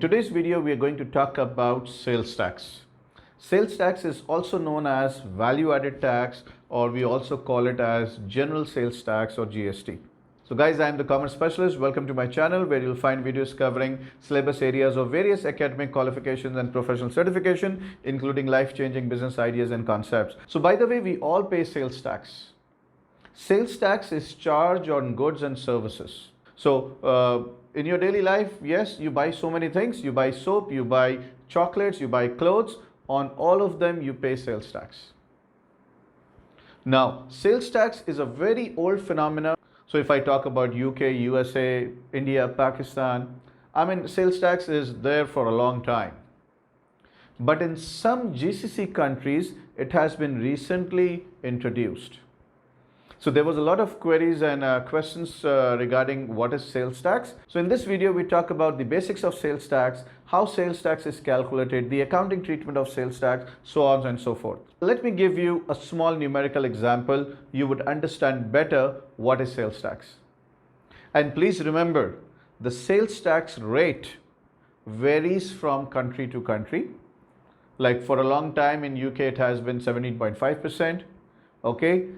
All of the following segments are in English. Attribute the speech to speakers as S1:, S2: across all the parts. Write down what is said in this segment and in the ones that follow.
S1: today's video, we are going to talk about sales tax. Sales tax is also known as value-added tax, or we also call it as general sales tax or GST. So guys, I am the commerce specialist. Welcome to my channel where you'll find videos covering syllabus areas of various academic qualifications and professional certification, including life-changing business ideas and concepts. So by the way, we all pay sales tax. Sales tax is charged on goods and services. So in your daily life, yes, you buy so many things. You buy soap, you buy chocolates, you buy clothes. On all of them, you pay sales tax. Now, sales tax is a very old phenomenon. So if I talk about UK, USA, India, Pakistan, sales tax is there for a long time. But in some GCC countries, it has been recently introduced. So there was a lot of queries and questions regarding what is sales tax. So in this video, we talk about the basics of sales tax, how sales tax is calculated, the accounting treatment of sales tax, so on and so forth. Let me give you a small numerical example. You would understand better what is sales tax. And please remember, the sales tax rate varies from country to country. Like for a long time in UK, it has been 17.5%. Okay.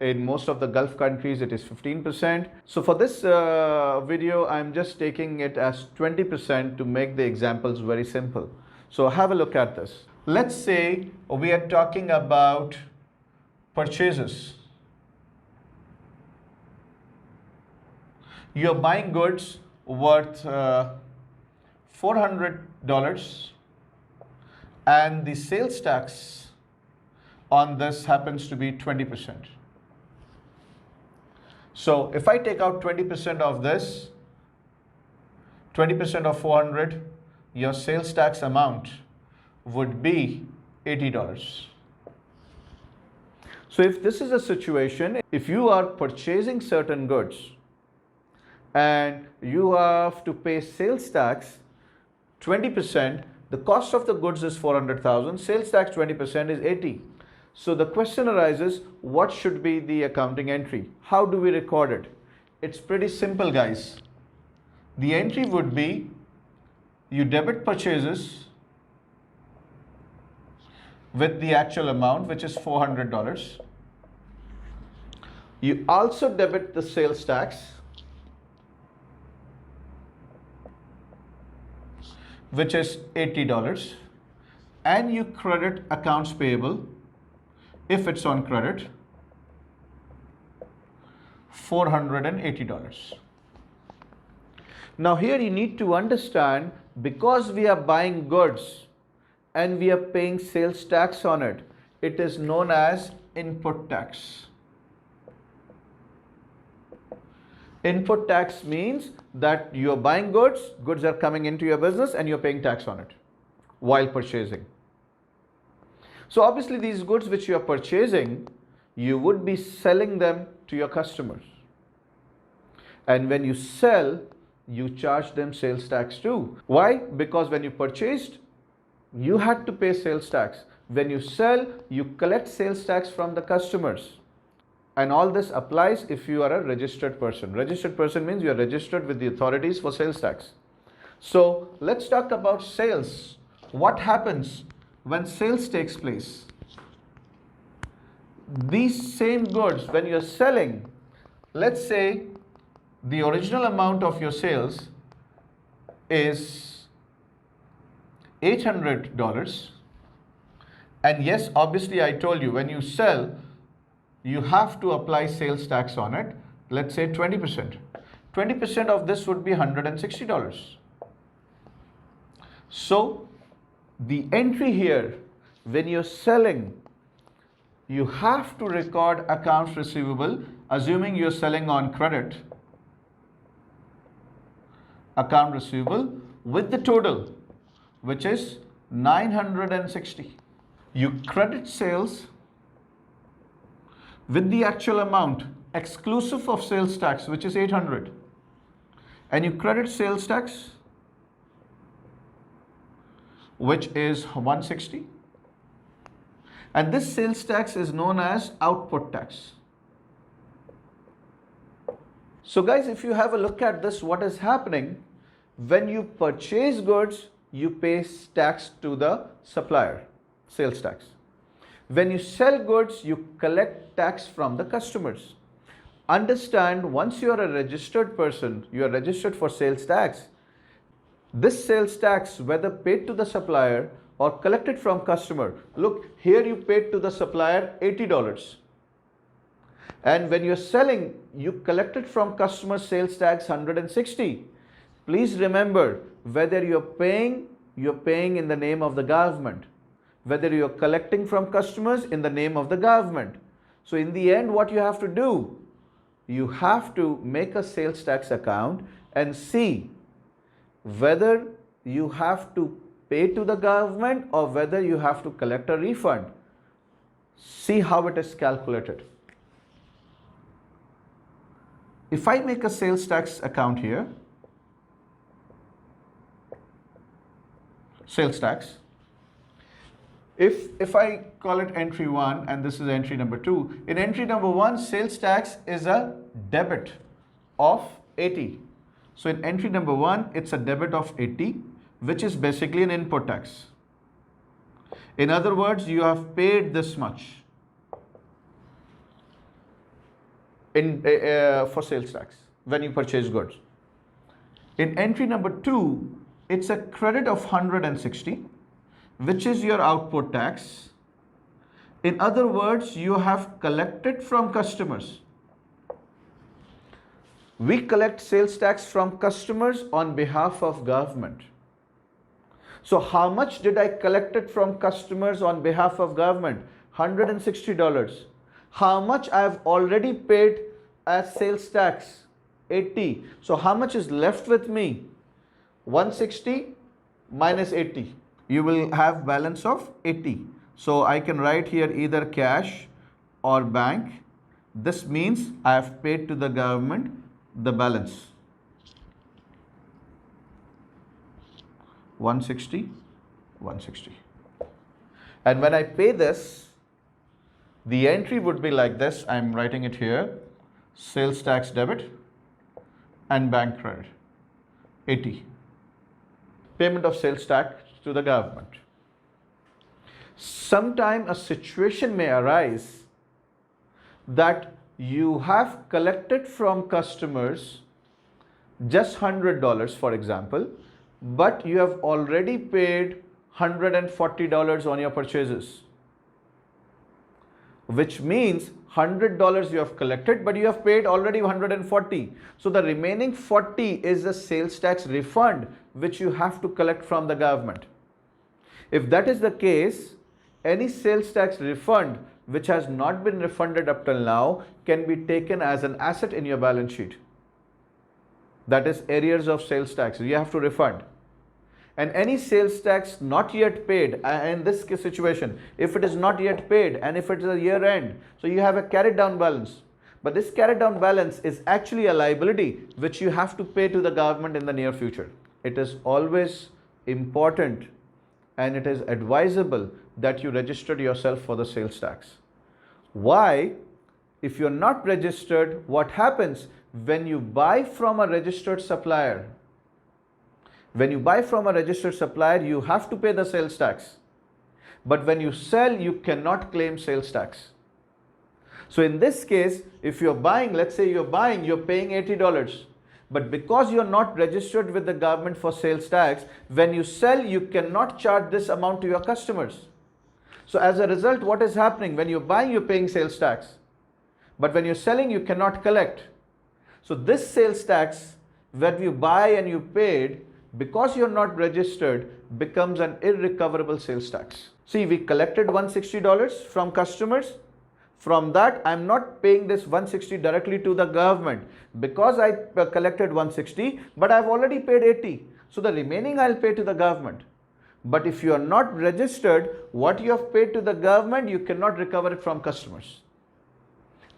S1: In most of the Gulf countries, it is 15%. So for this video, I'm just taking it as 20% to make the examples very simple. So have a look at this. Let's say we are talking about purchases. You're buying goods worth $400 and the sales tax on this happens to be 20%. So if I take out 20% of this, 20% of 400, your sales tax amount would be $80. So if this is a situation, if you are purchasing certain goods and you have to pay sales tax 20%, the cost of the goods is 400,000, sales tax 20% is 80. So the question arises, what should be the accounting entry? How do we record it? It's pretty simple, guys. The entry would be, you debit purchases with the actual amount, which is $400. You also debit the sales tax, which is $80, and you credit accounts payable, if it's on credit, $480. Now here you need to understand, because we are buying goods and we are paying sales tax on it, it is known as input tax. Input tax means that you are buying goods, goods are coming into your business and you're paying tax on it while purchasing. So obviously these goods which you are purchasing, you would be selling them to your customers. And when you sell, you charge them sales tax too. Why? Because when you purchased, you had to pay sales tax. When you sell, you collect sales tax from the customers. And all this applies if you are a registered person. Registered person means you are registered with the authorities for sales tax. So let's talk about sales. What happens when sales takes place? These same goods, when you're selling, let's say the original amount of your sales is $800. And yes, obviously I told you, when you sell, you have to apply sales tax on it. Let's say 20%. 20% of this would be $160. So the entry here, when you're selling, you have to record accounts receivable, assuming you're selling on credit, account receivable with the total, which is 960. You credit sales with the actual amount exclusive of sales tax, which is 800, and you credit sales tax, which is 160, and this sales tax is known as output tax. So guys, if you have a look at this, what is happening, When you purchase goods, you pay tax to the supplier, sales tax. When you sell goods, you collect tax from the customers. Understand, once you are a registered person, you are registered for sales tax. This sales tax, whether paid to the supplier or collected from customer, look, here you paid to the supplier $80. And when you're selling, you collected from customer sales tax 160. Please remember, whether you're paying in the name of the government. Whether you're collecting from customers, in the name of the government. So in the end, what you have to do, you have to make a sales tax account and see whether you have to pay to the government or whether you have to collect a refund. See how it is calculated. If I make a sales tax account here, sales tax, if I call it entry 1 and this is entry number 2, in entry number 1, sales tax is a debit of 80. So in entry number 1, it's a debit of 80, which is basically an input tax. In other words, you have paid this much for sales tax when you purchase goods. In entry number 2, it's a credit of 160, which is your output tax. In other words, you have collected from customers. We collect sales tax from customers on behalf of government. So how much did I collect it from customers on behalf of government? $160. How much I have already paid as sales tax? 80. So how much is left with me? 160 minus 80. You will have balance of 80. So I can write here either cash or bank. This means I have paid to the government the balance. 160, 160. And when I pay this, the entry would be like this. I'm writing it here. Sales tax debit and bank credit. 80. Payment of sales tax to the government. Sometime a situation may arise that you have collected from customers just $100, for example, but you have already paid $140 on your purchases, which means $100 you have collected, but you have paid already 140. So the remaining 40 is a sales tax refund which you have to collect from the government. If that is the case, any sales tax refund which has not been refunded up till now can be taken as an asset in your balance sheet. That is arrears of sales tax. You have to refund. And any sales tax not yet paid, in this situation, if it is not yet paid and if it is a year end, so you have a carried down balance. But this carried down balance is actually a liability which you have to pay to the government in the near future. It is always important and it is advisable that you register yourself for the sales tax. Why? If you're not registered, what happens when you buy from a registered supplier? When you buy from a registered supplier, you have to pay the sales tax. But when you sell, you cannot claim sales tax. So in this case, if you're buying, let's say you're paying $80. But because you're not registered with the government for sales tax, when you sell, you cannot charge this amount to your customers. So as a result, what is happening? When you're buying, you're paying sales tax. But when you're selling, you cannot collect. So this sales tax, when you buy and you paid, because you're not registered, becomes an irrecoverable sales tax. See, we collected $160 from customers. From that, I'm not paying this 160 directly to the government because I collected 160, but I've already paid 80. So the remaining I'll pay to the government. But if you are not registered, what you have paid to the government, you cannot recover it from customers.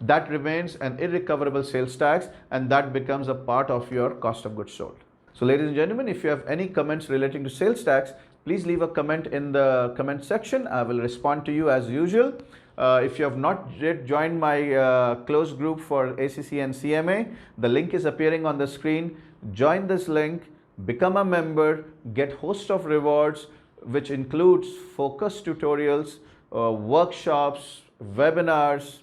S1: That remains an irrecoverable sales tax and that becomes a part of your cost of goods sold. So ladies and gentlemen, if you have any comments relating to sales tax, please leave a comment in the comment section. I will respond to you as usual. If you have not yet joined my closed group for ACCA and CMA, the link is appearing on the screen. Join this link, become a member, get host of rewards, which includes focused tutorials, workshops, webinars,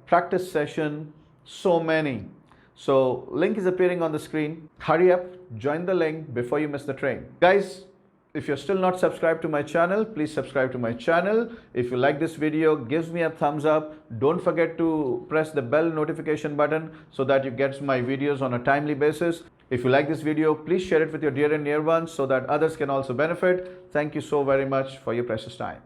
S1: practice session, so many. So link is appearing on the screen. Hurry up, join the link before you miss the train. Guys, if you're still not subscribed to my channel, please subscribe to my channel. If you like this video, give me a thumbs up. Don't forget to press the bell notification button so that you get my videos on a timely basis. If you like this video, please share it with your dear and near ones so that others can also benefit. Thank you so very much for your precious time.